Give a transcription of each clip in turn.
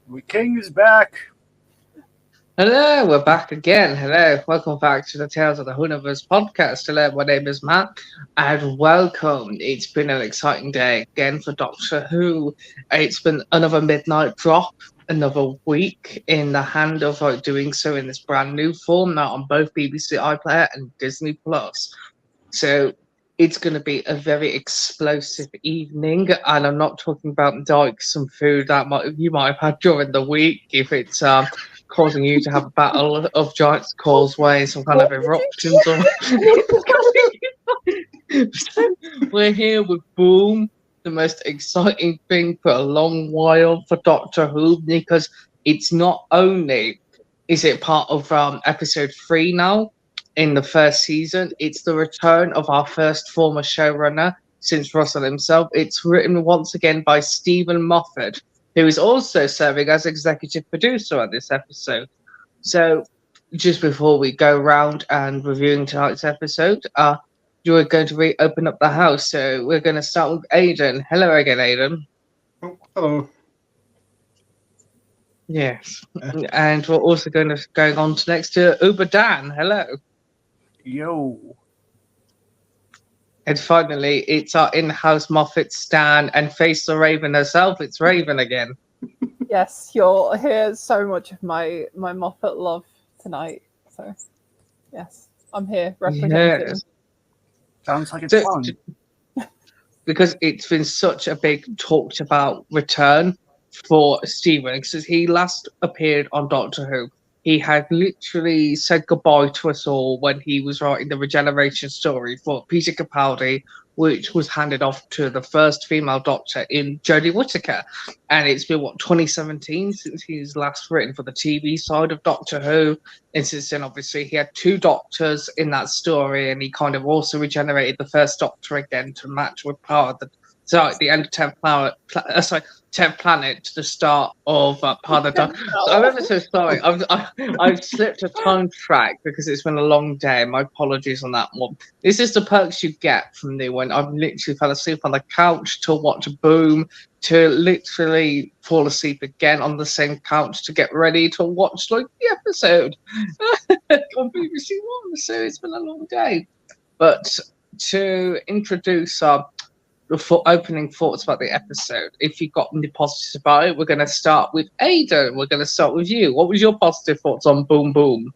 The king is back. Hello, we're back again. Hello, welcome back to the Tales of the Whoniverse podcast. Hello, my name is Matt, and welcome. It's been an exciting day again for Doctor Who. It's been another midnight drop, another week in the hand of doing so in this brand new format on both BBC iPlayer and Disney Plus. So it's going to be a very explosive evening, and I'm not talking about some food that you might have had during the week if it's causing you to have a battle of giants causeway, some kind of eruptions or so we're here with Boom, the most exciting thing for a long while for Doctor Who, because it's not only is it part of episode 3 now in the first season, it's the return of our first former showrunner since Russell himself. It's written once again by Stephen Moffat, who is also serving as executive producer on this episode. So, just before we go round and reviewing tonight's episode, we're going to reopen up the house. So, we're going to start with Aidan. Hello again, Aidan. Oh, hello. Yes. And we're also going on to next to Uber Dan. Hello. Yo. And finally, it's our in-house Moffat Stan and Face the Raven herself. It's Raven again. Yes, you'll hear so much of my Moffat love tonight. So, yes, I'm here representing. Yes. Sounds like it's fun. Because it's been such a big talked about return for Stephen, because he last appeared on Doctor Who. He had literally said goodbye to us all when he was writing the regeneration story for Peter Capaldi, which was handed off to the first female Doctor in Jodie Whittaker. And it's been, 2017 since he's last written for the TV side of Doctor Who. And since then, obviously, he had 2 Doctors in that story, and he kind of also regenerated the first Doctor again to match with part of the end of 10th Planet, 10th Planet to the start of part of the dark. I'm ever so sorry. I've slipped a time track because it's been a long day. My apologies on that one. This is the perks you get from me when I've literally fell asleep on the couch to watch Boom, to literally fall asleep again on the same couch to get ready to watch the episode on BBC One. So it's been a long day. But to introduce the opening thoughts about the episode, if you've got any positives about it, we're going to start with Aidan. We're going to start with you. What was your positive thoughts on Boom Boom?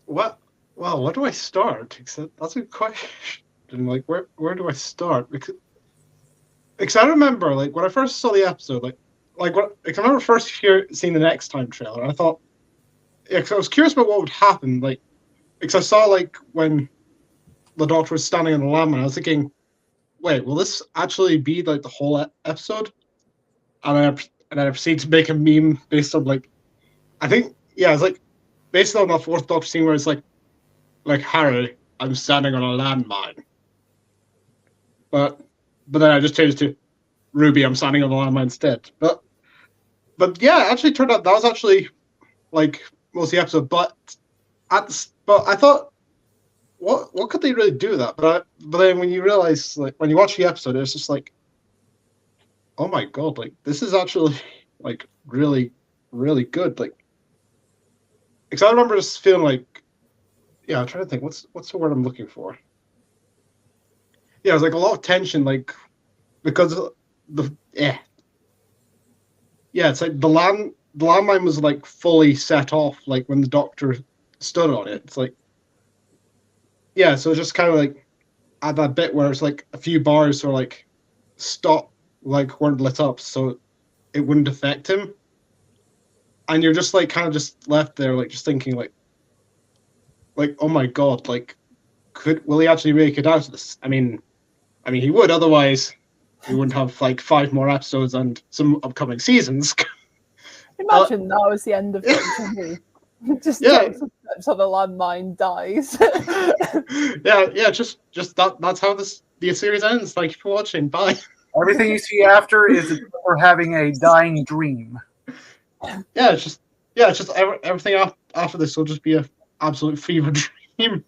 What? Well, where do I start? That's a question. Like, where do I start? Because I remember, like, when I first saw the episode, I remember first seeing the Next Time trailer, and I thought, because I was curious about what would happen, like, because I saw, like, when the Doctor was standing on the landmine, I was thinking, wait, will this actually be like the whole episode? And then I proceed to make a meme based on, like, I think, yeah, it's like based on the 4th Doctor scene where it's like Harry, I'm standing on a landmine. But then I just changed to Ruby, I'm standing on a landmine instead. But yeah, it actually turned out that was actually like most of the episode. But I thought, what could they really do with that? But then when you realize, like, when you watch the episode, it's just like, oh my god, like, this is actually like really, really good. Like, because I remember just feeling like, yeah, I'm trying to think, what's the word I'm looking for? Yeah, it was like a lot of tension, like, because yeah, it's like the landmine was like fully set off, like when the Doctor stood on it. It's like, yeah, so it's just kind of like at that bit where it's like a few bars or like stop, like, weren't lit up, so it wouldn't affect him, and you're just like kind of just left there, like, just thinking like oh my god, like, will he actually make it out of this? I mean he would, otherwise we wouldn't have like 5 more episodes and some upcoming seasons. Imagine that was the end of Doctor Who. Just steps on the landmine, dies. yeah, just that's how the series ends. Thank you for watching. Bye. Everything you see after is we're having a dying dream. Yeah, it's just everything after this will just be an absolute fever dream.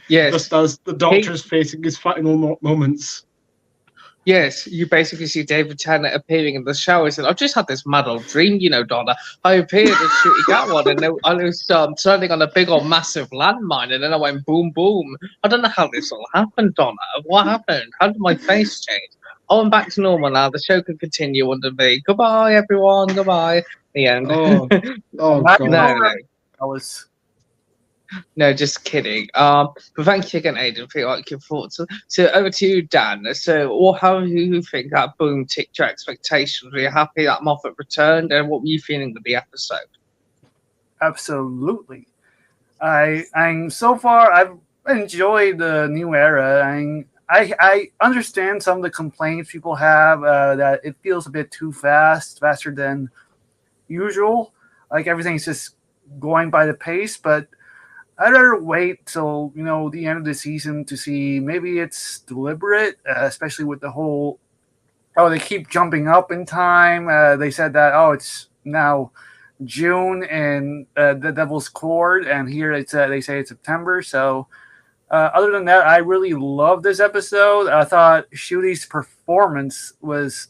Yes. Just as the Doctor's facing his final moments. Yes, you basically see David Tennant appearing in the shower. He said, "I've just had this mad old dream, Donna. I appeared as shooting at one, and I was turning on a big old massive landmine, and then I went boom, boom. I don't know how this all happened, Donna. What happened? How did my face change? Oh, I'm back to normal now. The show can continue under me. Goodbye, everyone. Goodbye." The end. Oh, oh Not god. No, no. I was No, just kidding. But thank you again, Aidan, for your thoughts. So over to you, Dan. So, how do you think that boom ticked your expectations? Were you happy that Moffat returned, and what were you feeling with the episode? absolutely. I'm so far I've enjoyed the new era. I understand some of the complaints people have that it feels a bit too faster than usual. Like everything's just going by the pace, but I'd rather wait till the end of the season to see maybe it's deliberate, especially with the whole they keep jumping up in time. They said that it's now June in the Devil's Court, and here they say it's September. So other than that, I really love this episode. I thought Shooty's performance was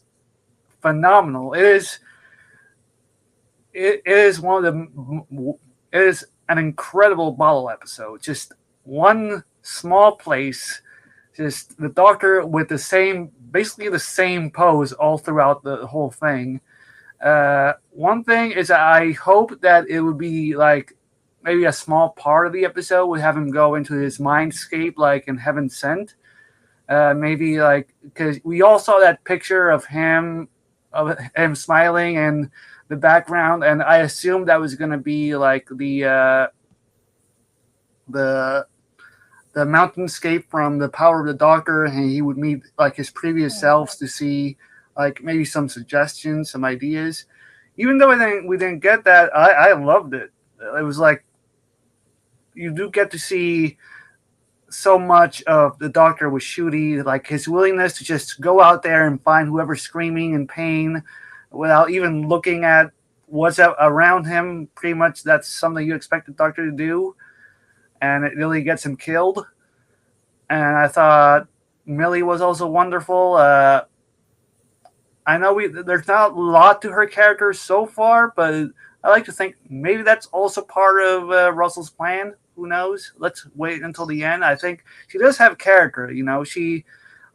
phenomenal. It is one of the it is an incredible bottle episode. Just one small place, just the Doctor with basically the same pose all throughout the whole thing. One thing is I hope that it would be like maybe a small part of the episode would have him go into his mindscape like in Heaven Sent. Maybe like because we all saw that picture of him smiling and the background, and I assumed that was going to be like the mountainscape from The Power of the Doctor, and he would meet like his previous selves to see like maybe some suggestions, some ideas. Even though we didn't get that, I loved it. It was like you do get to see so much of the Doctor with Shooty, like his willingness to just go out there and find whoever's screaming in pain without even looking at what's around him. Pretty much that's something you expect the Doctor to do, and it really gets him killed. And I thought Millie was also wonderful. I know there's not a lot to her character so far, but I like to think maybe that's also part of Russell's plan. Who knows? Let's wait until the end. I think she does have character. She,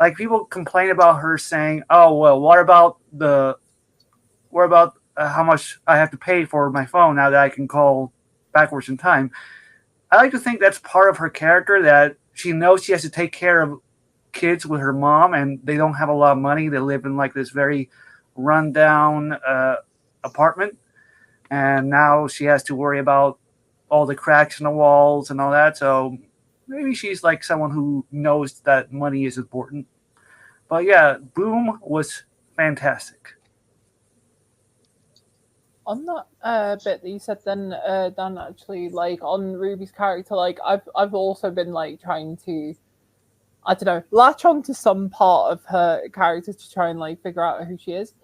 like, people complain about her saying, "Oh well, what about how much I have to pay for my phone now that I can call backwards in time?" I like to think that's part of her character, that she knows she has to take care of kids with her mom, and they don't have a lot of money. They live in like this very rundown apartment, and now she has to worry about all the cracks in the walls and all that. So maybe she's like someone who knows that money is important. But yeah, Boom was fantastic. On that bit that you said then, Dan, actually, like on Ruby's character, like I've also been like trying to, I don't know, latch on to some part of her character to try and like figure out who she is,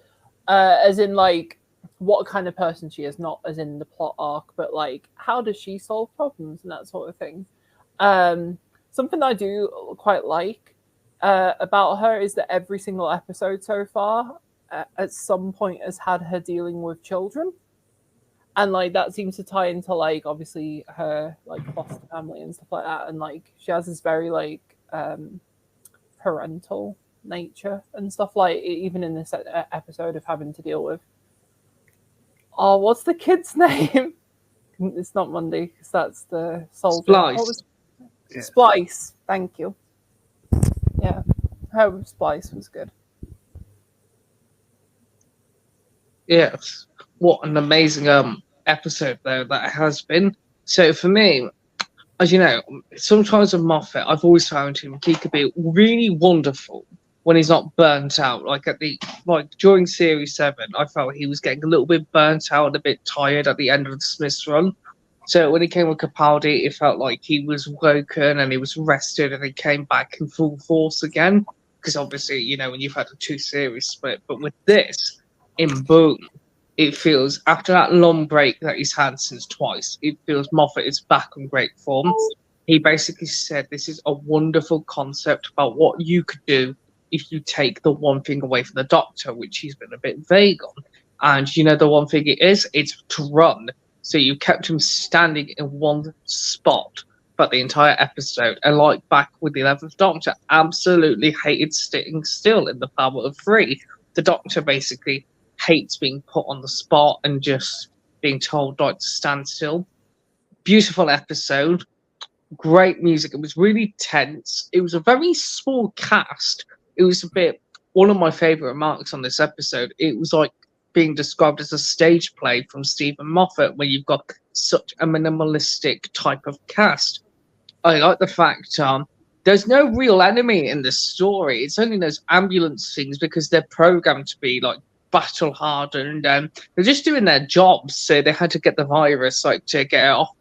as in like what kind of person she is, not as in the plot arc, but like how does she solve problems and that sort of thing. Something I do quite like about her is that every single episode so far at some point has had her dealing with children, and like that seems to tie into like obviously her like foster family and stuff like that, and like she has this very like parental nature and stuff, like even in this episode of having to deal with what's the kid's name? It's not Monday because that's the soldier. Splice. Splice, thank you. Yeah, her Splice was good. Yes, what an amazing episode though that has been. So for me, as you know, sometimes with Moffat, I've always found him he could be really wonderful when he's not burnt out. Like during series 7, I felt he was getting a little bit burnt out and a bit tired at the end of the Smiths run. So when he came with Capaldi, it felt like he was woken and he was rested and he came back in full force again. Because obviously, when you've had a 2-series split, but with this, in Boom, it feels after that long break that he's had since Twice, it feels Moffat is back on great form. He basically said this is a wonderful concept about what you could do if you take the one thing away from the Doctor, which he's been a bit vague on. And you know the one thing it is? It's to run. So you kept him standing in one spot for the entire episode. And like back with the 11th Doctor, absolutely hated sitting still in the Power of Three. The Doctor basically hates being put on the spot and just being told like to stand still. Beautiful episode. Great music. It was really tense. It was a very small cast. It was a bit, one of my favorite remarks on this episode, it was like being described as a stage play from Stephen Moffat, where you've got such a minimalistic type of cast. I like the fact there's no real enemy in this story. It's only those ambulance things because they're programmed to be like battle hardened, and they're just doing their jobs. So they had to get the virus like to get it off.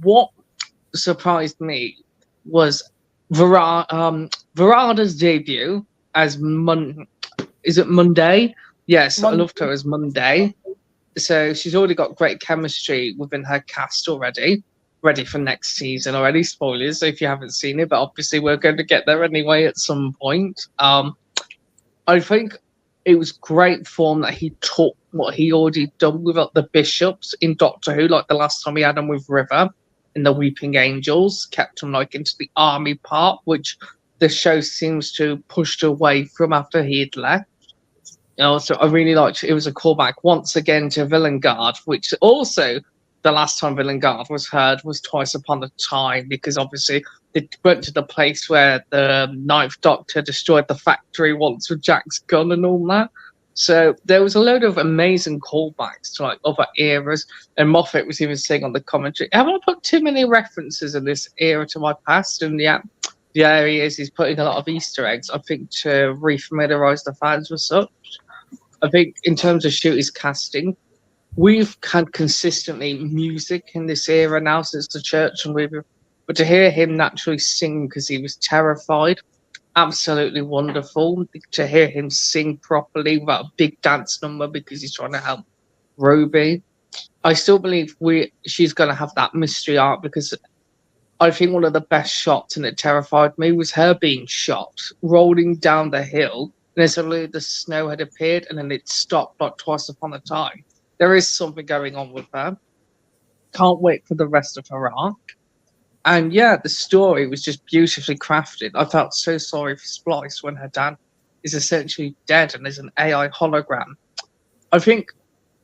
What surprised me was Verada's debut as is it Monday? Yes, I loved her as Monday. So she's already got great chemistry within her cast already. Ready for next season already. Spoilers if you haven't seen it, but obviously we're going to get there anyway at some point. I think it was great form that he took what he already done with the bishops in Doctor Who, like the last time he had them with River in the Weeping Angels, kept him like into the army part, which the show seems to pushed away from after he had left. So I really liked it. It was a callback once again to Villain Guard, which also the last time Villain Guard was heard was Twice Upon a Time, because obviously they went to the place where the Ninth Doctor destroyed the factory once with Jack's gun and all that. So there was a load of amazing callbacks to like other eras, and Moffat was even saying on the commentary, "Have I put too many references in this era to my past?" And yeah, he is. He's putting a lot of Easter eggs, I think, to refamiliarize the fans with such. I think in terms of Shooty's casting, we've had consistently music in this era now since the Church and River, but to hear him naturally sing because he was terrified, absolutely wonderful. To hear him sing properly without a big dance number because he's trying to help Ruby. I still believe she's going to have that mystery arc, because I think one of the best shots, and it terrified me, was her being shot, rolling down the hill, and then suddenly the snow had appeared, and then it stopped like Twice Upon a Time. There is something going on with her. Can't wait for the rest of her arc. And yeah, the story was just beautifully crafted. I felt so sorry for Splice when her dad is essentially dead and is an AI hologram. I think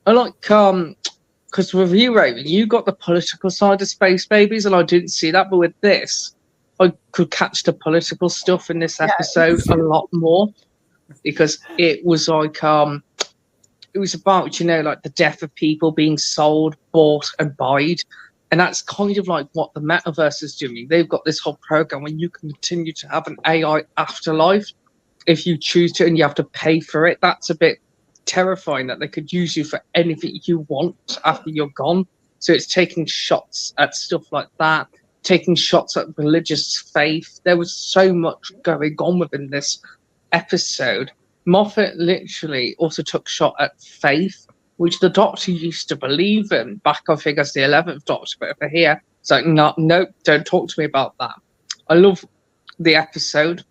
I like because with you, Raven, you got the political side of Space Babies, and I didn't see that. But with this, I could catch the political stuff in this episode a lot more, because it was like it was about, like the death of people being sold, bought, and buyed. And that's kind of like what the metaverse is doing. They've got this whole program where you can continue to have an AI afterlife if you choose to, and you have to pay for it. That's a bit terrifying, that they could use you for anything you want after you're gone. So it's taking shots at stuff like that, taking shots at religious faith. There was so much going on within this episode. Moffat literally also took shot at faith, which the Doctor used to believe in back, I think, as the 11th Doctor. But over here, it's like, no, nope, don't talk to me about that. I love the episode.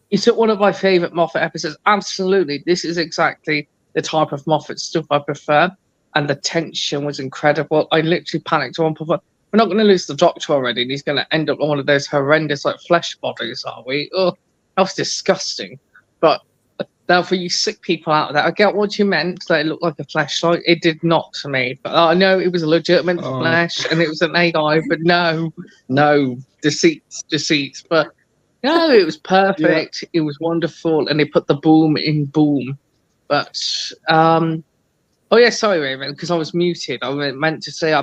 It's one of my favourite Moffat episodes. Absolutely. This is exactly the type of Moffat stuff I prefer. And the tension was incredible. I literally panicked at one point. We're not going to lose the Doctor already, and he's going to end up on one of those horrendous like flesh bodies, are we? Oh, that was disgusting. But now, for you sick people out there, I get what you meant, that it looked like a fleshlight. It did not to me. But I know it was a legitimate flesh and it was an AI, but no, deceits. But no, it was perfect. Yeah. It was wonderful. And they put the boom in boom. But, oh yeah, sorry, Raven, because I was muted. I meant to say,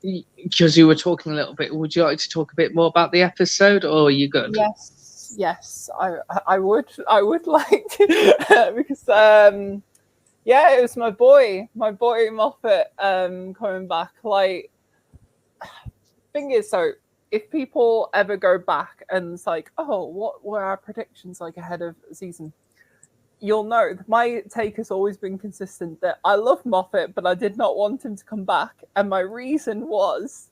because you were talking a little bit, would you like to talk a bit more about the episode, or are you good? Yes, I would like to, because it was my boy Moffat coming back. Like, thing is, so if people ever go back and it's like, oh, what were our predictions like ahead of the season, you'll know my take has always been consistent, that I love Moffat, but I did not want him to come back, and my reason was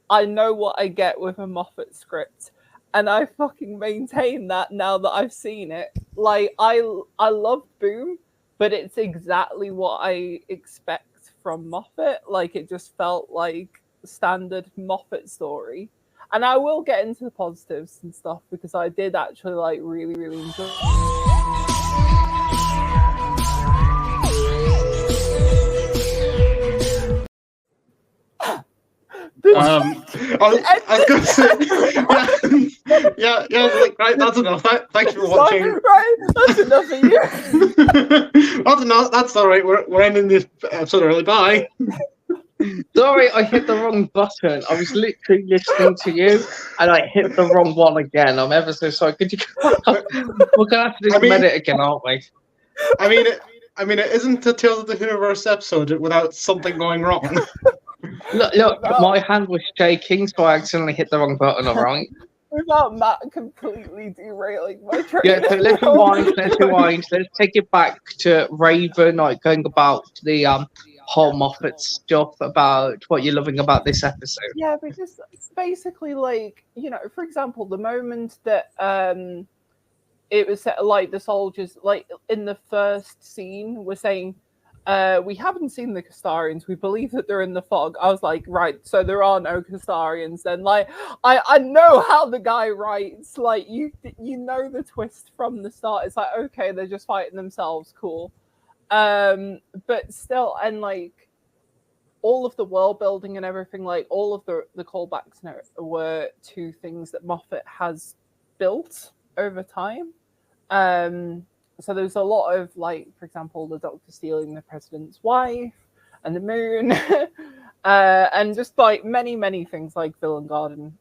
I know what I get with a Moffat script. and I fucking maintain that now that I've seen it. Like I love Boom, but it's exactly what I expect from Moffat. Like it just felt like standard Moffat story. And I will get into the positives and stuff because I did actually like really, really enjoy I was going to say, yeah, like, right, that's enough. Thank you for watching. Right, that's enough of you. That's enough. That's all right. We're ending this episode early. Bye. Sorry, I hit the wrong button. I was literally listening to you, and I hit the wrong one again. I'm ever so sorry. Could you? We're gonna have to do edit again, aren't we? I mean, it isn't a Tales of the Whoniverse episode without something going wrong. Look, my hand was shaking, so I accidentally hit the wrong button. All right. Without Matt completely derailing my train. Yeah, so let's rewind. Let's take it back to Raven, like going about the whole Moffat stuff about what you're loving about this episode. Yeah, because basically, like, you know, for example, the moment that it was like the soldiers, like in the first scene, were saying, we haven't seen the Castarians. We believe that they're in the fog. I was like, right, so there are no Castarians. Then, like, I know how the guy writes. Like, you know the twist from the start. It's like, okay, they're just fighting themselves. Cool. But still, and like all of the world building and everything, like all of the callbacks were to things that Moffat has built over time. So there's a lot of, like, for example, the Doctor stealing the president's wife and the moon, and just like many things like Villain Garden,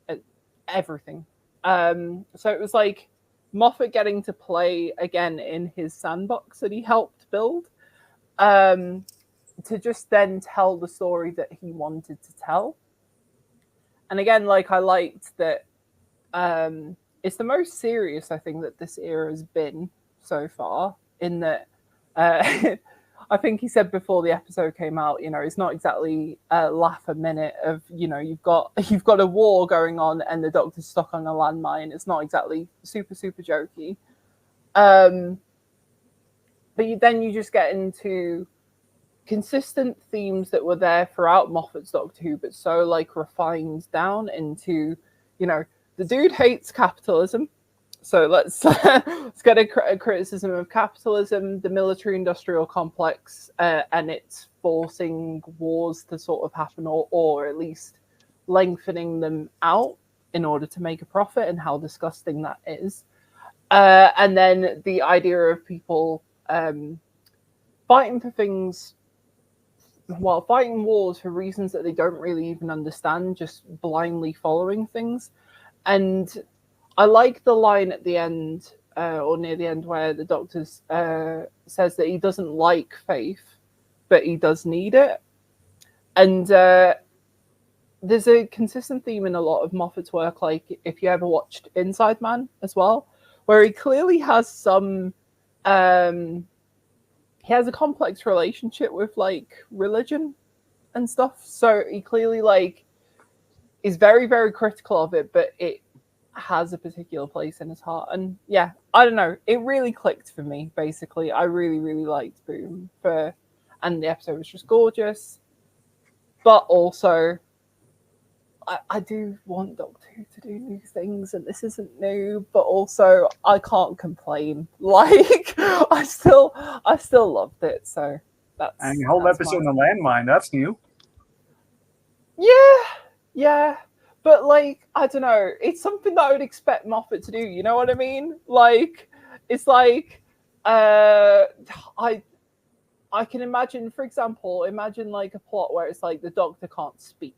everything. So it was like Moffat getting to play again in his sandbox that he helped build, to just then tell the story that he wanted to tell. And again, like, I liked that it's the most serious, I think, that this era has been so far, in that I think he said before the episode came out, you know, it's not exactly a laugh a minute of, you know, you've got a war going on and the Doctor's stuck on a landmine. It's not exactly super jokey. But then you just get into consistent themes that were there throughout Moffat's Doctor Who, but so like refined down into, you know, the dude hates capitalism. So let's get a criticism of capitalism, the military-industrial complex, and it's forcing wars to sort of happen, or at least lengthening them out in order to make a profit, and how disgusting that is. And then the idea of people fighting for things, well, fighting wars for reasons that they don't really even understand, just blindly following things. And I like the line at the end, or near the end, where the Doctor says that he doesn't like faith, but he does need it. And there's a consistent theme in a lot of Moffat's work, like if you ever watched Inside Man as well, where he clearly has some... he has a complex relationship with, like, religion and stuff. So he clearly, like, is very critical of it, but it has a particular place in his heart. And yeah, I don't know, it really clicked for me. Basically, I really liked Boom, and the episode was just gorgeous. But also, I do want Doctor Who to do new things, and this isn't new, but also I can't complain. Like, I still loved it. So and the whole episode on the landmine, that's new. Yeah. But, like, I don't know. It's something that I would expect Moffat to do. You know what I mean? Like, it's like, I can imagine, for example, like a plot where it's like the Doctor can't speak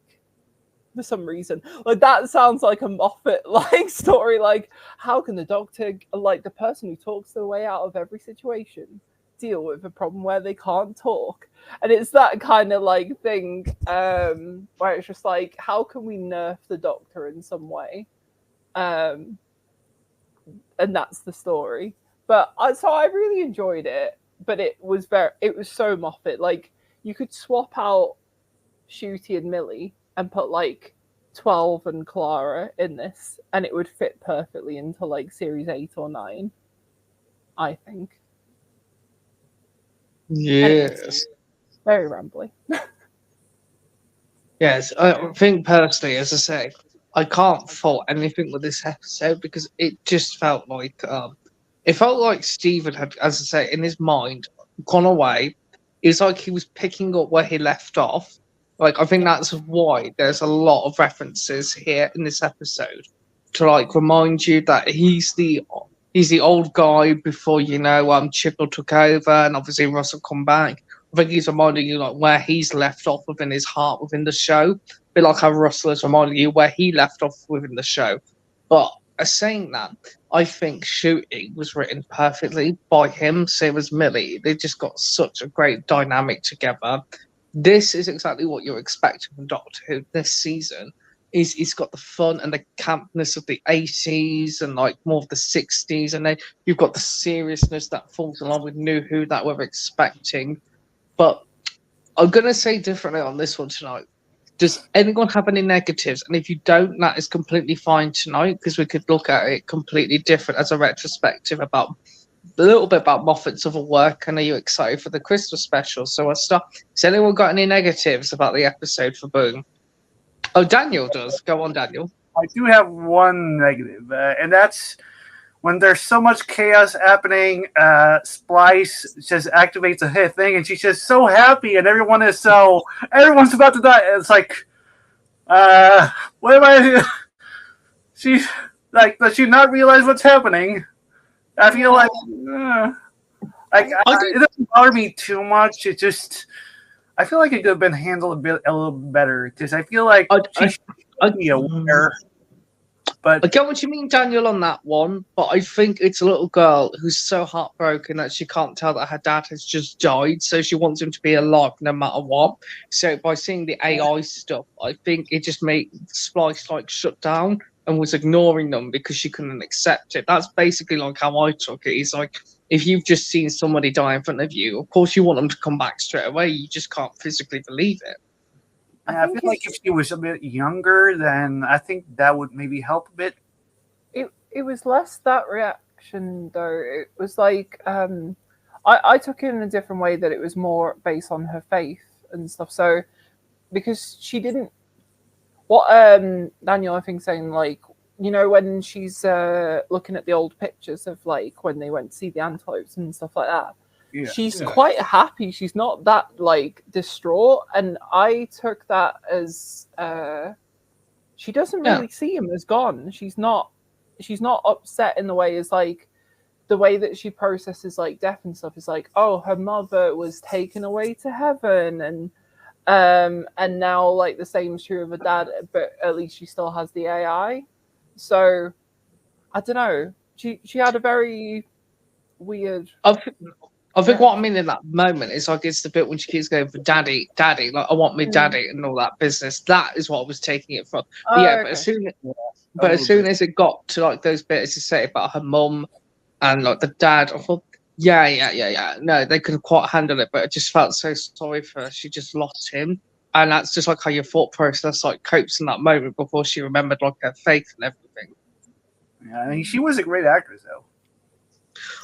for some reason. Like, that sounds like a Moffat, like, story. Like, how can the Doctor, like, the person who talks their way out of every situation, deal with a problem where they can't talk? And it's that kind of, like, thing where it's just like, how can we nerf the Doctor in some way? And that's the story. But so I really enjoyed it, but it was so Moffat. Like, you could swap out Shooty and Millie and put, like, 12 and Clara in this, and it would fit perfectly into like series 8 or 9, I think. Yes. Very rambly. Yes, I think personally, as I say, I can't fault anything with this episode because it just felt like it felt like Stephen had, as I say, in his mind, gone away. It's like he was picking up where he left off. Like I think that's why there's a lot of references here in this episode to like remind you that he's the old guy before Chibnall took over and obviously Russell come back. I think he's reminding you like where he's left off within his heart within the show. A bit like how Russell is reminding you where he left off within the show. But saying that, I think Shooting was written perfectly by him, same as Millie. They just got such a great dynamic together. This is exactly what you're expecting from Doctor Who this season. He's got the fun and the campness of the 80s and like more of the 60s, and then you've got the seriousness that falls along with New Who that we're expecting. But I'm going to say differently on this one tonight. Does anyone have any negatives? And if you don't, that is completely fine tonight because we could look at it completely different as a retrospective about a little bit about Moffat's other work. And are you excited for the Christmas special? So I'll start. Has anyone got any negatives about the episode for Boom? Oh, Daniel does. Go on, Daniel. I do have one negative, and that's when there's so much chaos happening. Splice just activates a hit thing, and she's just so happy, and everyone's about to die. It's like, what am I? She's like, does she not realize what's happening? I feel like, it doesn't bother me too much. It just. I feel like it could have been handled a little better because I feel like she should be aware. But I get what you mean, Daniel, on that one. But I think it's a little girl who's so heartbroken that she can't tell that her dad has just died, so she wants him to be alive no matter what. So by seeing the AI stuff, I think it just made Splice like shut down and was ignoring them because she couldn't accept it. That's basically like how I took it. It's like, if you've just seen somebody die in front of you, of course you want them to come back straight away. You just can't physically believe it. I feel like if she was a bit younger, then I think that would maybe help a bit. It was less that reaction, though. It was like, I took it in a different way, that it was more based on her faith and stuff. So, because she didn't... What Daniel, I think, saying, like, when she's looking at the old pictures of, like, when they went to see the antelopes and stuff like that, she's quite happy. She's not that, like, distraught. And I took that as she doesn't really see him as gone. She's not upset in the way as, like, the way that she processes, like, death and stuff is like, oh, her mother was taken away to heaven, and now, like, the same is true of her dad, but at least she still has the AI. So I don't know. She had a very weird. I think what I mean in that moment is like it's the bit when she keeps going for daddy, like I want me daddy and all that business. That is what I was taking it from. Okay. But as soon as it got to like those bits to say about her mum and like the dad, I thought, yeah. No, they couldn't quite handle it, but I just felt so sorry for her. She just lost him. And that's just like how your thought process like copes in that moment before she remembered like her faith and everything. Yeah, I mean, she was a great actress though.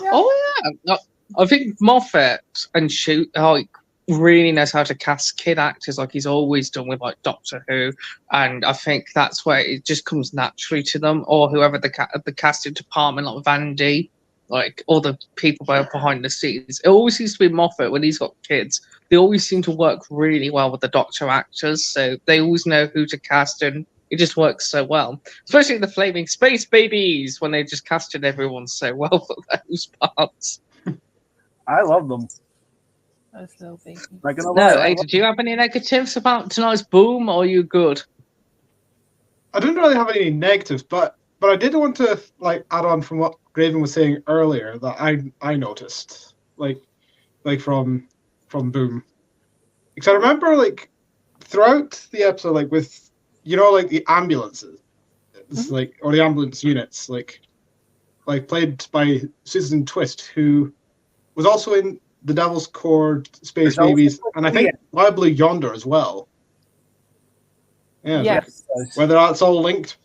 Yeah. Oh yeah. I think Moffat and Shoot like really knows how to cast kid actors like he's always done with like Doctor Who, and I think that's where it just comes naturally to them, or whoever the casting department like Vandy, like all the people behind the scenes. It always seems to be Moffat when he's got kids. They always seem to work really well with the Doctor actors, so they always know who to cast, and it just works so well. Especially the Flaming Space Babies when they just casted everyone so well for those parts. I love them. Those little babies. Ada, do you have any negatives about tonight's Boom, or are you good? I didn't really have any negatives, but I did want to like add on from what Graven was saying earlier that I noticed, like from Boom, because I remember like throughout the episode, like with like the ambulances, like or the ambulance units, like played by Susan Twist, who was also in The Devil's Cord, Space Babies, and I think Wild Blue Yonder as well. Yeah, Yes. whether that's all linked,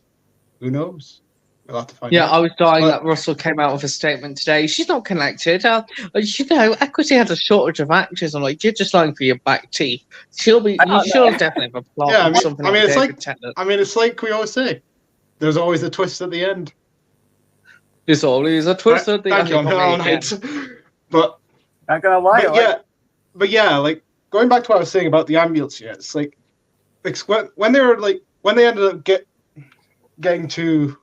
who knows? We'll have to find Yeah, out. I was dying But- that Russell came out with a statement today. She's not connected. Equity has a shortage of actors. I'm like, you're just lying for your back teeth. She'll definitely have a plot Yeah, with something like it's David like Tennant. it's like we always say. There's always a twist at the end. There's always a twist at the Thank you, end. I'm all night. But Not gonna lie. but yeah, like going back to what I was saying about the ambulance units, like when they were like when they ended up getting to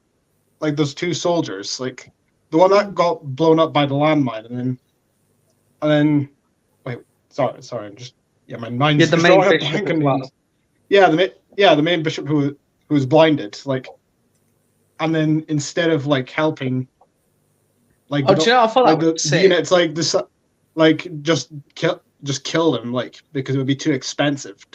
like those two soldiers, like the one that got blown up by the landmine, and then wait, sorry, I'm just my mind's the just main drawing a bishop blank as on well. names. The main bishop who was blinded, like, and then instead of like helping, like I thought like that was the sick. units like this, like just kill them, like, because it would be too expensive.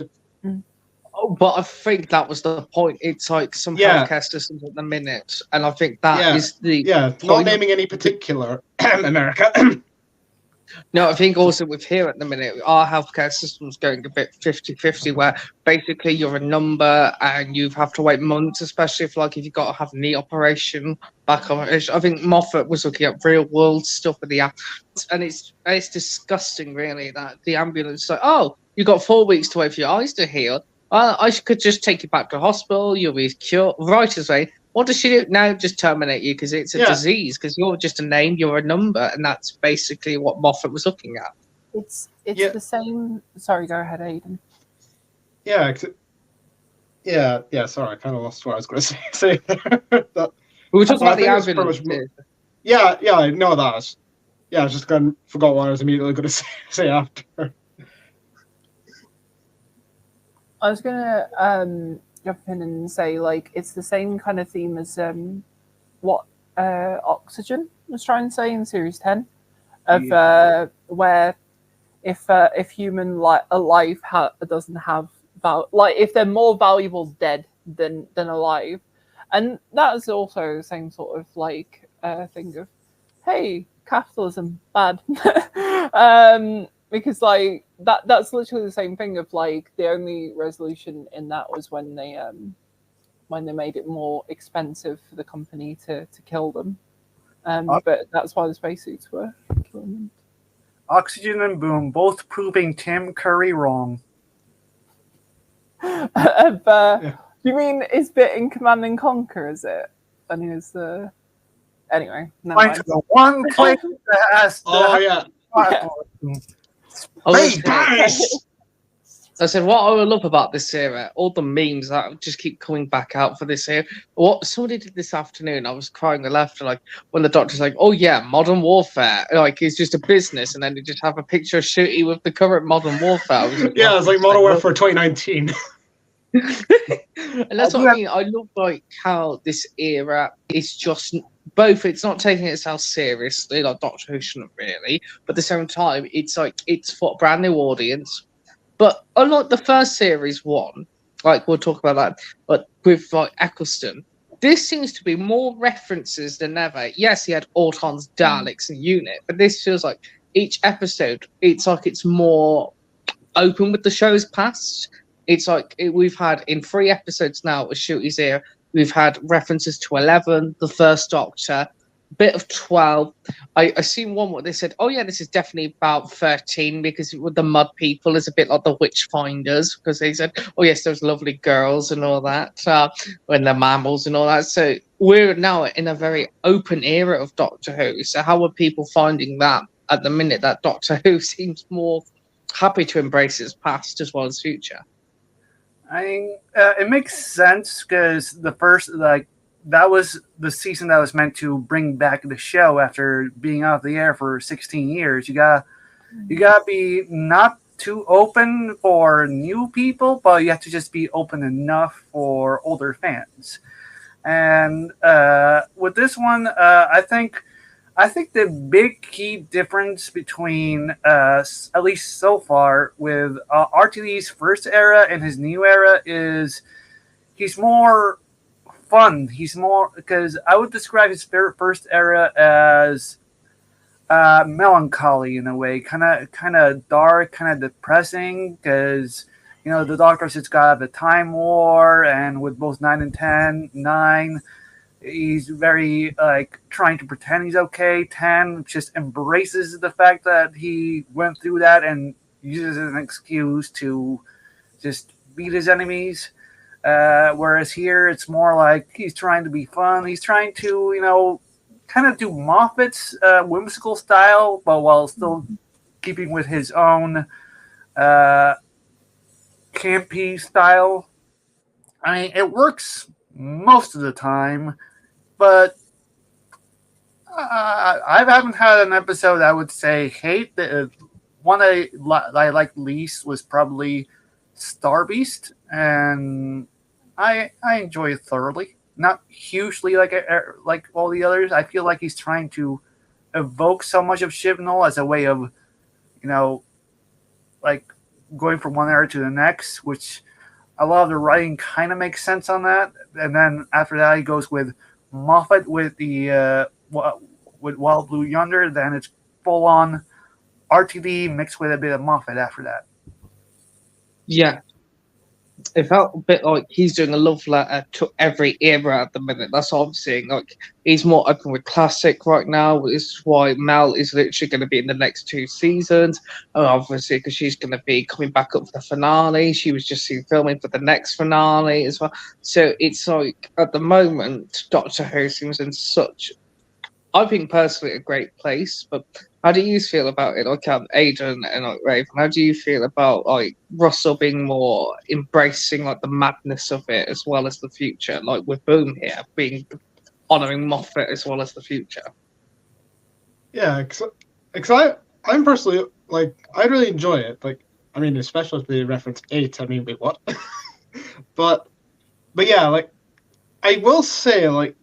But I think that was the point. It's like some Yeah. healthcare systems at the minute, and I think that is the not point. naming any particular America. No, I think also with here at the minute, our healthcare system's going a bit 50-50, where basically you're a number and you have to wait months, especially if you've got to have a knee operation back on. I think Moffat was looking at real world stuff with the ambulance, and it's disgusting, really, that the ambulance is like, oh, you got 4 weeks to wait for your eyes to heal. I could just take you back to hospital. You'll be cured right away. What does she do now? Just terminate you because it's a disease, because you're just a name, you're a number, and that's basically what Moffat was looking at. It's the same. Sorry, go ahead, Aiden. Yeah, sorry, I kind of lost what I was going to say there. We were talking about the I think ambulance. I know that. Yeah, I just forgot what I was immediately going to say after. I was gonna jump in and say, like, it's the same kind of theme as what Oxygen was trying to say in series 10 of where if human life doesn't have if they're more valuable dead than alive, and that is also the same sort of like thing of, hey, capitalism bad. Because like that's literally the same thing of like the only resolution in that was when they made it more expensive for the company to kill them. But that's why the spacesuits were killing them. Oxygen and Boom both proving Tim Curry wrong. You mean is Bit in Command and Conquer, is it? And he was the anyway. Find the one place that has I said, what I love about this era, all the memes that just keep coming back out for this era. What somebody did this afternoon, I was crying the laughter, like when the doctor's like, "Oh yeah, modern warfare, like it's just a business," and then they just have a picture of Shooty with the current modern warfare. It's like Modern Warfare 2019. And that's what I mean. I love like how this era is just both. It's not taking itself seriously, like Doctor Who shouldn't really, but at the same time, it's like it's for a brand new audience. But unlike the first series one, like we'll talk about that, but with like Eccleston, this seems to be more references than ever. Yes, he had Autons, Daleks, and Unit, but this feels like each episode, it's like it's more open with the show's past. It's like we've had in 3 episodes now with Shooty's Ear, we've had references to 11, the First Doctor, bit of 12. I seen one where they said, oh yeah, this is definitely about 13 because with the mud people is a bit like the witch finders, because they said, oh yes, those lovely girls and all that, and the mammals and all that. So we're now in a very open era of Doctor Who. So how are people finding that at the minute that Doctor Who seems more happy to embrace its past as well as future? I mean, it makes sense because the first, that was the season that was meant to bring back the show after being out of the air for 16 years. You gotta be not too open for new people, but you have to just be open enough for older fans. And with this one, I think the big key difference between at least so far with RTD's first era and his new era is he's more fun. He's more, because I would describe his first era as melancholy in a way, kind of dark, kind of depressing, because the Doctor's just got out of the Time War, and with both 9 and 10, 9, he's very like trying to pretend he's okay. 10 just embraces the fact that he went through that and uses it as an excuse to just beat his enemies. Whereas here, it's more like he's trying to be fun. He's trying to, kind of do Moffat's whimsical style, but while still keeping with his own campy style. I mean, it works most of the time, but I haven't had an episode I would say hate. The one I liked least was probably Star Beast, and I enjoy it thoroughly. Not hugely like all the others. I feel like he's trying to evoke so much of Chibnall as a way of, like going from one era to the next, which a lot of the writing kind of makes sense on that. And then after that, he goes with Moffat with the with Wild Blue Yonder. Then it's full on RTD mixed with a bit of Moffat after that. Yeah. It felt a bit like he's doing a love letter to every era at the minute. That's what I'm seeing. Like, he's more open with classic right now. This is why Mel is literally going to be in the next 2 seasons. And obviously, because she's going to be coming back up for the finale. She was just filming for the next finale as well. So it's like, at the moment, Doctor Who seems in such, I think personally, a great place. But how do you feel about it? Like, Aidan and like Raven, how do you feel about like Russell being more embracing like the madness of it as well as the future? Like with Boom here, being honoring Moffat as well as the future. Yeah, because I'm personally like I really enjoy it. Like, I mean, especially if they reference 8. I mean, wait, what? but yeah, like I will say, like,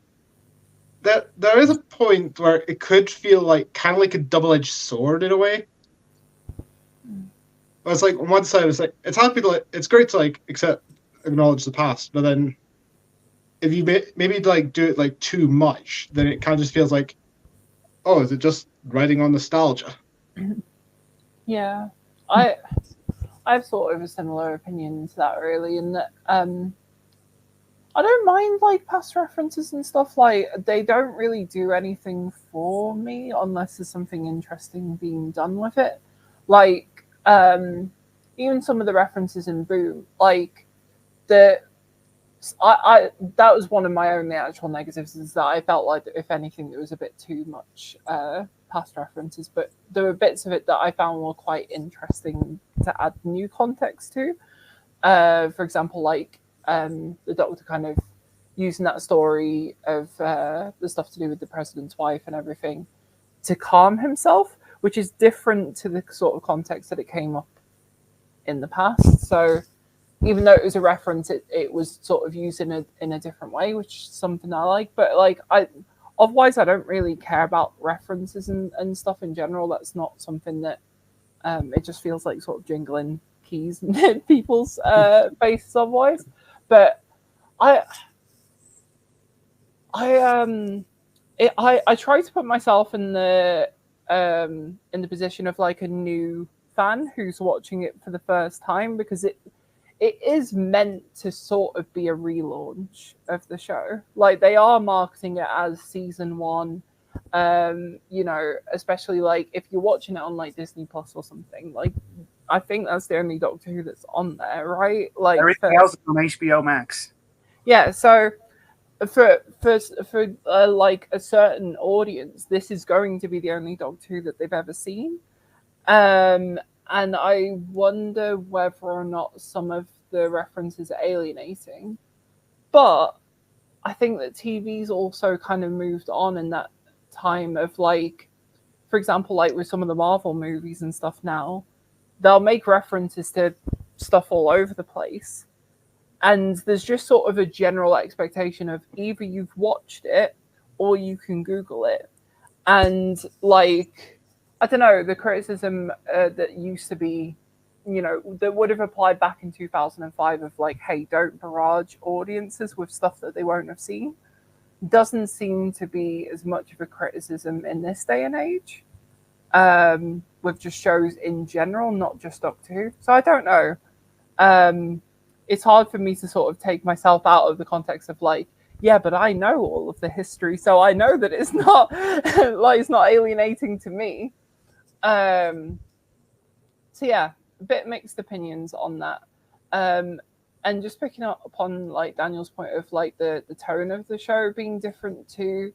that there is a point where it could feel like kind of like a double-edged sword in a way. It's like on one side, it's like it's happy to like, it's great to like acknowledge the past, but then if you maybe like do it like too much, then it kind of just feels like, oh, is it just writing on nostalgia? Yeah, I have sort of a similar opinion to that, really, in that I don't mind like past references and stuff. Like, they don't really do anything for me unless there's something interesting being done with it. Like, even some of the references in Boom, like I that was one of my only actual negatives, is that I felt like if anything there was a bit too much past references, but there were bits of it that I found were quite interesting to add new context to. For example, like the Doctor kind of using that story of the stuff to do with the president's wife and everything to calm himself, which is different to the sort of context that it came up in the past. So even though it was a reference, it was sort of used in a different way, which is something I like. But like otherwise I don't really care about references and stuff in general. That's not something that it just feels like sort of jingling keys in people's faces otherwise. But I try to put myself in the position of like a new fan who's watching it for the first time, because it is meant to sort of be a relaunch of the show. Like, they are marketing it as season 1. Especially like if you're watching it on like Disney Plus or something, like I think that's the only Doctor Who that's on there, right? Like everything else is on HBO Max. Yeah, so for like a certain audience, this is going to be the only Doctor Who that they've ever seen. And I wonder whether or not some of the references are alienating. But I think that TV's also kind of moved on in that time of, like, for example, like with some of the Marvel movies and stuff now, they'll make references to stuff all over the place. And there's just sort of a general expectation of either you've watched it or you can Google it. And like, I don't know, the criticism that used to be, that would have applied back in 2005 of like, hey, don't barrage audiences with stuff that they won't have seen, doesn't seem to be as much of a criticism in this day and age, with just shows in general, not just Doctor Who. So I don't know. it's hard for me to sort of take myself out of the context of like, yeah, but I know all of the history, so I know that it's not like it's not alienating to me. So yeah, a bit mixed opinions on that. And just picking up upon like Daniel's point of like the tone of the show being different to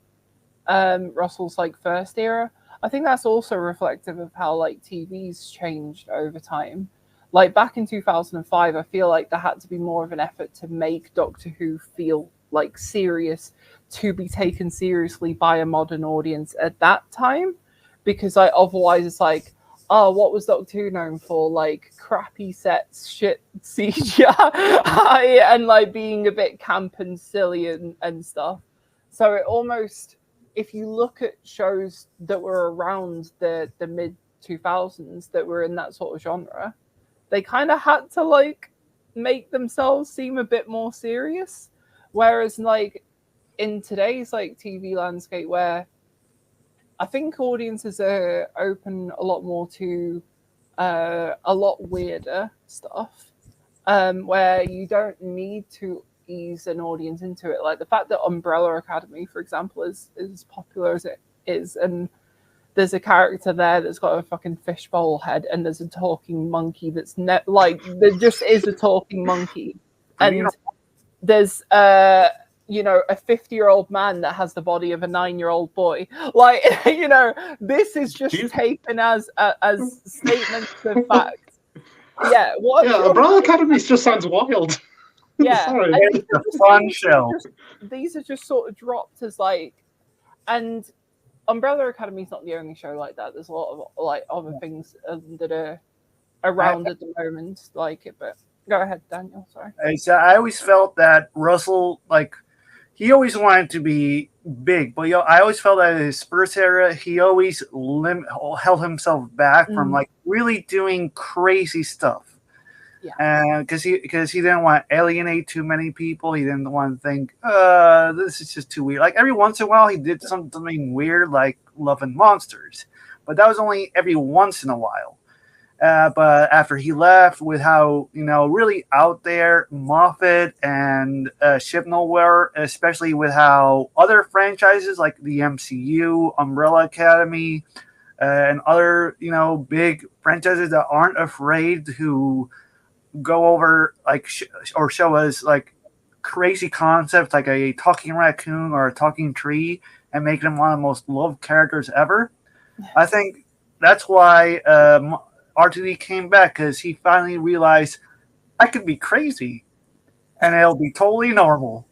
Russell's like first era, I think that's also reflective of how like TV's changed over time. Like back in 2005, I feel like there had to be more of an effort to make Doctor Who feel like serious, to be taken seriously by a modern audience at that time, because like otherwise it's like, oh, what was Doctor Who known for? Like crappy sets, shit CGI, and like being a bit camp and silly and stuff. So it almost, if you look at shows that were around the mid 2000s that were in that sort of genre, they kind of had to like make themselves seem a bit more serious. Whereas like in today's like TV landscape, where I think audiences are open a lot more to a lot weirder stuff, where you don't need to ease an audience into it. Like the fact that Umbrella Academy, for example, is as popular as it is, and there's a character there that's got a fucking fishbowl head, and there's a talking monkey that's like there just is a talking monkey, and there's you know, a 50-year-old man that has the body of a 9-year-old boy. Like, you know, this is just taken as statements of fact. Yeah, what? Yeah, Umbrella Academy just sounds wild. Yeah, Sorry. It's a fun show. These are just sort of dropped as like, and Umbrella Academy is not the only show like that. There's a lot of like other things that are around at the moment like it. But go ahead, Daniel. Sorry. So I always felt that Russell, like, he always wanted to be big, but I always felt that in his first era, he always held himself back from like really doing crazy stuff. Yeah. And because he didn't want to alienate too many people, he didn't want to think, this is just too weird. Like every once in a while, he did something weird, like Love and Monsters, but that was only every once in a while. But after he left, with how, you know, really out there Moffat and Chibnall were, especially with how other franchises like the MCU, Umbrella Academy, and other, you know, big franchises that aren't afraid to go over like or show us like crazy concepts like a talking raccoon or a talking tree and make them one of the most loved characters ever. I think that's why R2D came back, because he finally realized I could be crazy and it'll be totally normal.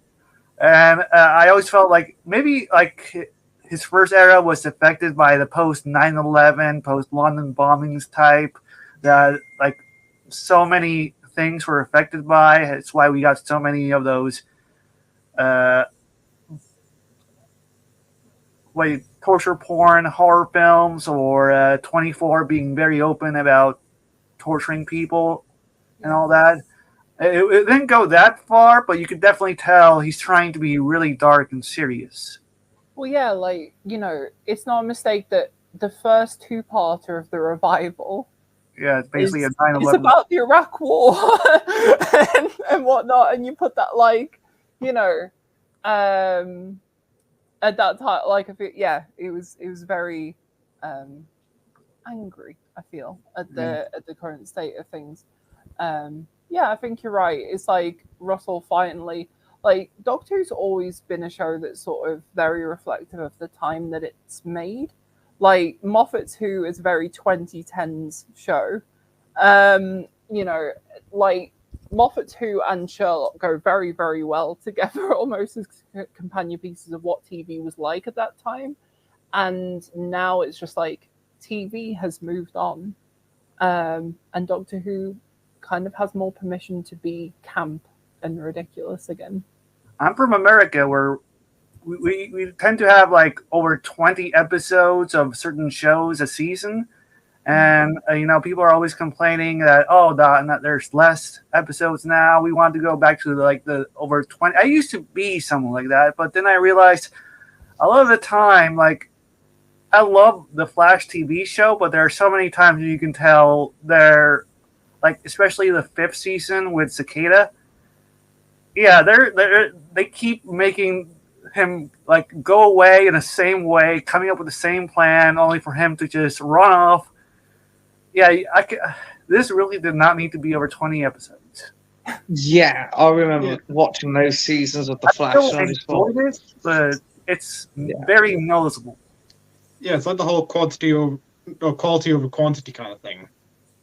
And I always felt like maybe like his first era was affected by the post 9/11, post London bombings type, that like so many things were affected by. It's why we got so many of those torture porn horror films, or 24 being very open about torturing people and all that. It didn't go that far, but you could definitely tell he's trying to be really dark and serious. Well, yeah, like, you know, it's not a mistake that the first two-parter of the revival, yeah, it's basically a 9/11. It's about the Iraq War and whatnot, and you put that, like, you know, at that time, like, yeah, it was very angry, I feel, at the current state of things. Yeah, I think you're right. It's like Russell finally, like, Doctor Who's always been a show that's sort of very reflective of the time that it's made. Like, Moffat's Who is a very 2010s show. You know, like, Moffat's Who and Sherlock go very, very well together, almost as companion pieces of what TV was like at that time. And now it's just like TV has moved on, and Doctor Who kind of has more permission to be camp and ridiculous again. I'm from America, where we tend to have like over 20 episodes of certain shows a season. And, you know, people are always complaining that, that there's less episodes now. We want to go back to like the over 20. I used to be someone like that, but then I realized a lot of the time, like, I love the Flash TV show, but there are so many times you can tell they're like especially the 5th season with Cicada. Yeah, they keep making him like go away in the same way, coming up with the same plan, only for him to just run off. Yeah, this really did not need to be over 20 episodes. Yeah, I remember Yeah. watching those seasons of The I Flash. still And I just thought, enjoyed it, but it's Yeah. very noticeable. Yeah, it's like the whole quality over quantity kind of thing.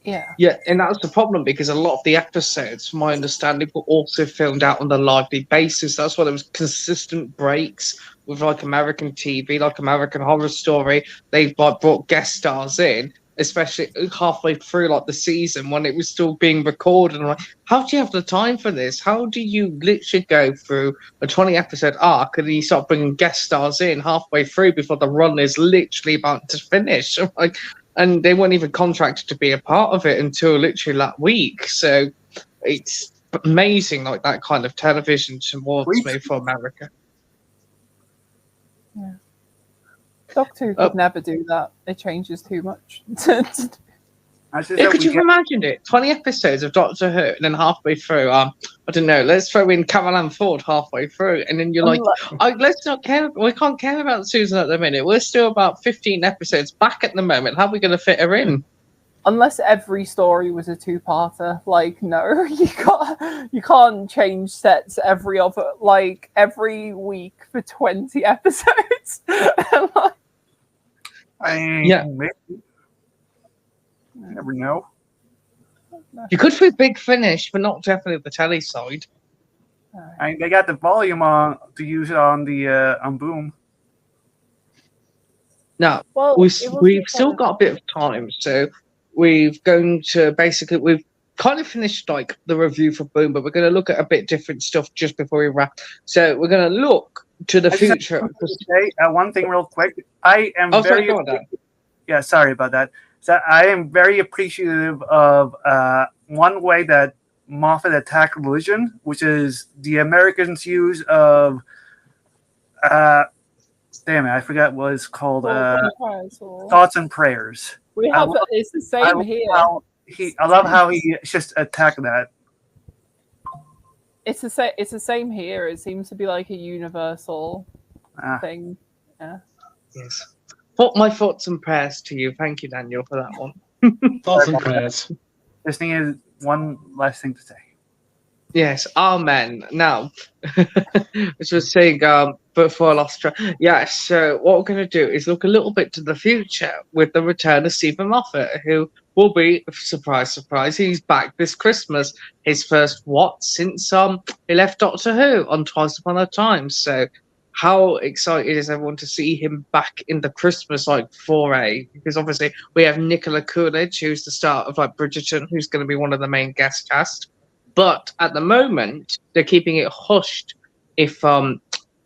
Yeah. yeah, and that was the problem because a lot of the episodes, from my understanding, were also filmed out on a lively basis. That's why there was consistent breaks with like American TV, like American Horror Story. They like brought guest stars in, especially halfway through like the season when it was still being recorded. And I'm like, how do you have the time for this? How do you literally go through a 20 episode arc and then you start bringing guest stars in halfway through before the run is literally about to finish? I'm like, and they weren't even contracted to be a part of it until literally that week. So it's amazing, like that kind of television towards me for America. Yeah. Doctor Who could never do that. It changes too much. Could you have imagined it? 20 episodes of Doctor Who, and then halfway through, I don't know, let's throw in Carol Ann Ford halfway through, and then you're like, let's not care, we can't care about Susan at the minute. We're still about 15 episodes back at the moment. How are we going to fit her in? Unless every story was a two-parter, like no, you can't change sets every week for 20 episodes. Yeah. Maybe. You never know. You could do Big Finish, but not definitely the telly side. They got the volume on to use it on the on Boom. Now, we've still got a bit of time, so we've kind of finished like the review for Boom, but we're going to look at a bit different stuff just before we wrap. So we're going to look to the future. Say one thing real quick. I am yeah, sorry about that. So I am very appreciative of one way that Moffat attacked religion, which is the Americans' use of damn it, I forgot what it's called. Thoughts and prayers. We have it's the same here. I love how he just attacked that. It's the same here. It seems to be like a universal thing. Yeah. Yes. My thoughts and prayers to you. Thank you, Daniel, for that one. Thoughts and prayers. Just needed one last thing to say. Yes, amen. Now, as I was saying before I lost track, so what we're going to do is look a little bit to the future with the return of Stephen Moffat, who will be, surprise, surprise, he's back this Christmas. His first since he left Doctor Who on Twice Upon a Time. So how excited is everyone to see him back in the Christmas foray? Because obviously we have Nicola Coolidge, who's the star of Bridgerton, who's going to be one of the main guest cast. But at the moment, they're keeping it hushed. If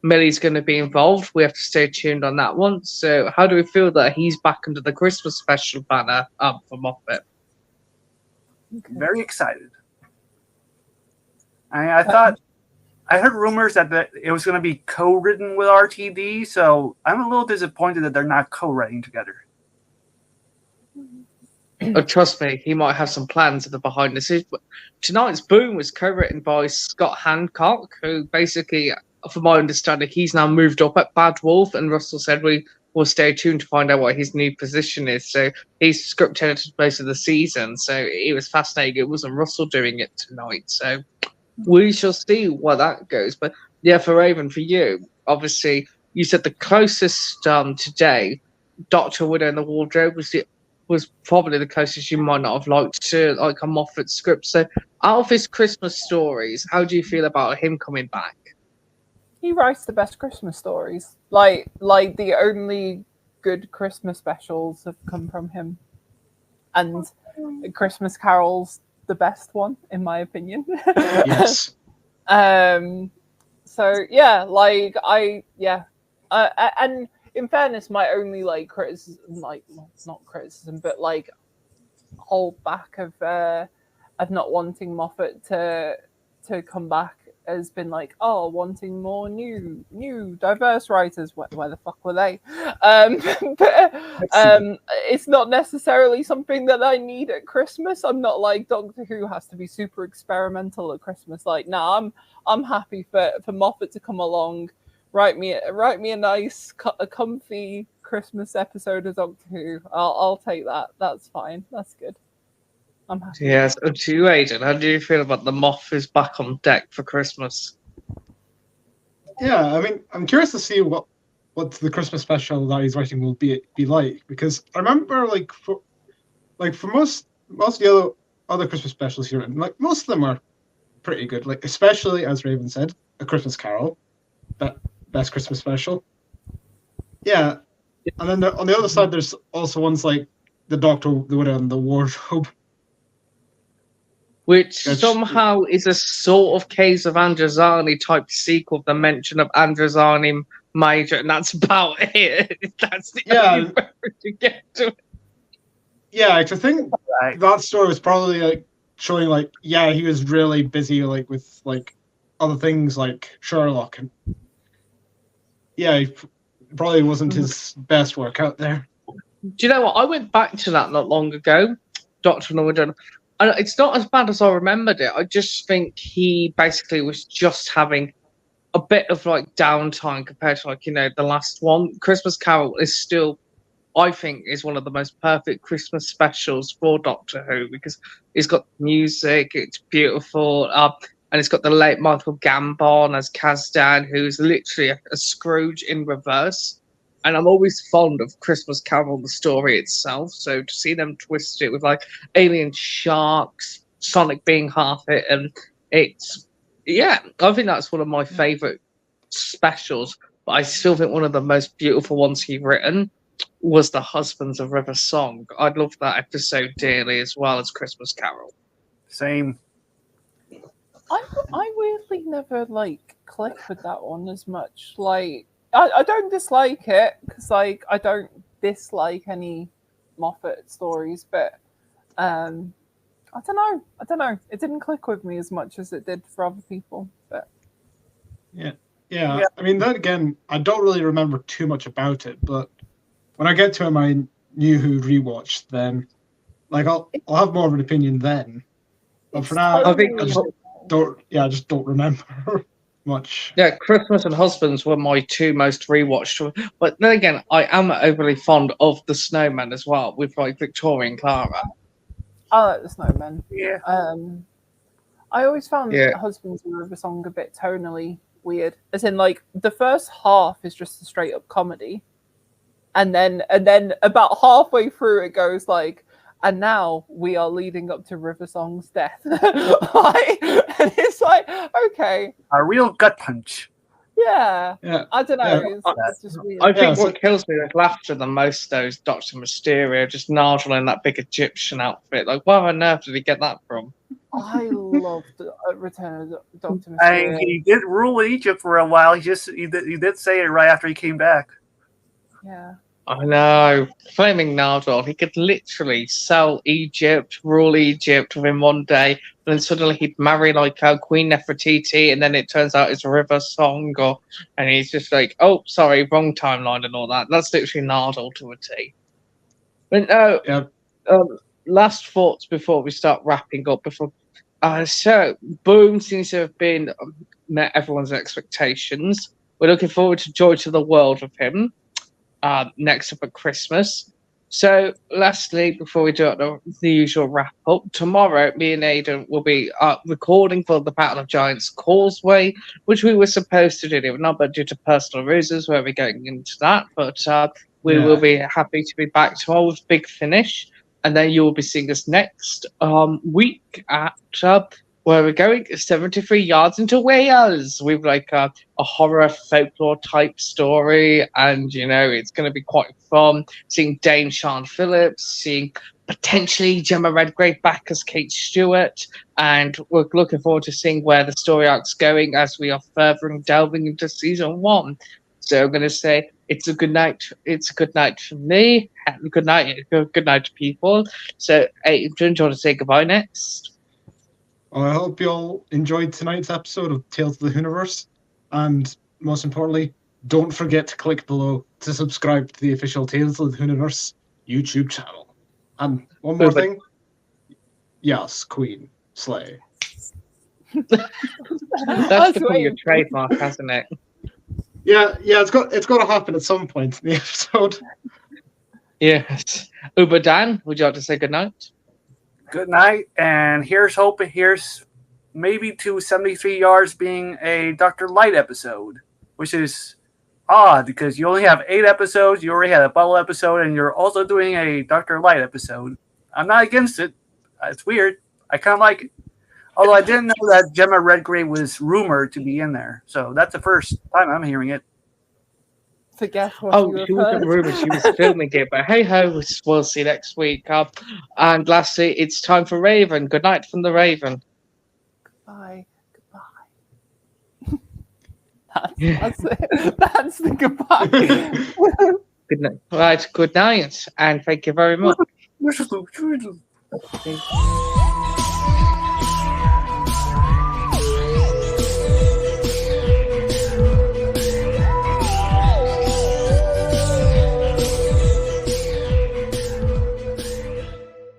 Millie's going to be involved, we have to stay tuned on that one. So how do we feel that he's back under the Christmas special banner for Moffat? Very excited. I thought I heard rumors that it was going to be co-written with RTD, so I'm a little disappointed that they're not co-writing together. Oh, trust me, he might have some plans at the behind the scenes. But tonight's Boom was co-written by Scott Hancock, who basically, from my understanding, he's now moved up at Bad Wolf, and Russell said we will stay tuned to find out what his new position is. So he's script edited most of the season, so it was fascinating. It wasn't Russell doing it tonight, so we shall see where that goes. But yeah, for Raven, for you, obviously, you said the closest today, Doctor Widow in the Wardrobe was probably the closest you might not have liked to a Moffat script. So out of his Christmas stories, how do you feel about him coming back? He writes the best Christmas stories. Like the only good Christmas specials have come from him. And Christmas Carol's the best one, in my opinion. Yes. So yeah, and in fairness, my only criticism, not criticism, but hold back of not wanting Moffat to come back has been like, oh, wanting more new diverse writers. Where the fuck were they? But it's not necessarily something that I need at Christmas. I'm not like Doctor Who has to be super experimental at Christmas. Like, nah, I'm happy for Moffat to come along, write me a nice, a comfy Christmas episode of Doctor Who. I'll take that. That's fine. That's good. I'm happy. Yes, and to you, Aidan, how do you feel about the Moff is back on deck for Christmas? Yeah, I mean, I'm curious to see what the Christmas special that he's writing will be like, because I remember for most of the other Christmas specials here, and like most of them are pretty good. Like especially as Raven said, A Christmas Carol, that best Christmas special. Yeah, and then on the other side, there's also ones like the Doctor, the Widow, and the Wardrobe, which somehow is a sort of case of Androzani type sequel, the mention of Androzani Major, and that's about it. That's the only way to get to it. Yeah, I think that story was probably like showing like, yeah, he was really busy like with like other things like Sherlock, and yeah, he probably wasn't his best work out there. Do you know what? I went back to that not long ago, Doctor Norwood. And it's not as bad as I remembered it. I just think he basically was just having a bit of like downtime compared to like, the last one. Christmas Carol is still, I think, is one of the most perfect Christmas specials for Doctor Who, because it's got music, it's beautiful, and it's got the late Michael Gambon as Kazdan, who's literally a Scrooge in reverse. And I'm always fond of Christmas Carol, the story itself. So to see them twist it with like alien sharks, Sonic being half it, and it's, yeah, I think that's one of my favourite specials. But I still think one of the most beautiful ones he's written was The Husbands of River Song. I love that episode dearly, as well as Christmas Carol. Same. I weirdly never like clicked with that one as much. Like, I don't dislike it, because like I don't dislike any Moffat stories, but I don't know. It didn't click with me as much as it did for other people. But yeah. I mean, then again, I don't really remember too much about it, but when I get to my New Who rewatch, then like I'll have more of an opinion then. But for now, I think I just don't remember much. Yeah, Christmas and Husbands were my two most rewatched. But then again, I am overly fond of The Snowman as well, with like Victoria and Clara. I like The Snowman. Yeah. I always found Husbands of River Song a bit tonally weird. As in, like, the first half is just a straight up comedy. And then about halfway through it goes like, and now we are leading up to River Song's death. And it's like, okay. A real gut punch. Yeah. I don't know. It's just weird. I think what kills me with laughter the most, though, is Dr. Mysterio just Nigel in that big Egyptian outfit. Like, where on earth did he get that from? I loved Return of Dr. Mysterio. And he did rule Egypt for a while. He did say it right after he came back. Yeah. I know. Flaming Nardole. He could literally sell Egypt, rule Egypt within one day, and then suddenly he'd marry like Queen Nefertiti, and then it turns out it's a River Song, and he's just like, oh, sorry, wrong timeline and all that. That's literally Nardole to a T. But no, last thoughts before we start wrapping up. So, Boom seems to have been met everyone's expectations. We're looking forward to Joy to the World with him. Next up at Christmas. So, lastly, before we do the usual wrap up, tomorrow me and Aidan will be recording for the Battle of Giants Causeway, which we were supposed to do, not but due to personal reasons, where we're going into that. But we will be happy to be back tomorrow with Big Finish, and then you will be seeing us next week at where we're going 73 yards into Wales with like a horror folklore type story, and it's going to be quite fun seeing Dame Sian Phillips, seeing potentially Gemma Redgrave back as Kate Stewart, and we're looking forward to seeing where the story arc's going as we are further delving into season 1. So I'm going to say it's a good night. It's a good night for me. Good night to people. So, Aidan, do you want to say goodbye next? I hope you all enjoyed tonight's episode of Tales of the Whoniverse, and most importantly, don't forget to click below to subscribe to the official Tales of the Whoniverse YouTube channel. And one more thing. Yes, Queen. Slay. That's become your trademark, hasn't it? Yeah, it's got to happen at some point in the episode. Yes. Uber Dan, would you like to say goodnight? Good night, and here's hoping. Here's maybe to 73 yards being a Dr. Light episode, which is odd because you only have 8 episodes. You already had a Bubble episode, and you're also doing a Dr. Light episode. I'm not against it. It's weird. I kind of like it. Although I didn't know that Gemma Redgrave was rumored to be in there, so that's the first time I'm hearing it. Forget what She wasn't rumored, she was filming it, but hey ho, we'll see next week. And lastly, it's time for Raven. Good night from the Raven. Goodbye. That's it. That's the goodbye. Good night. Right, good night, and thank you very much.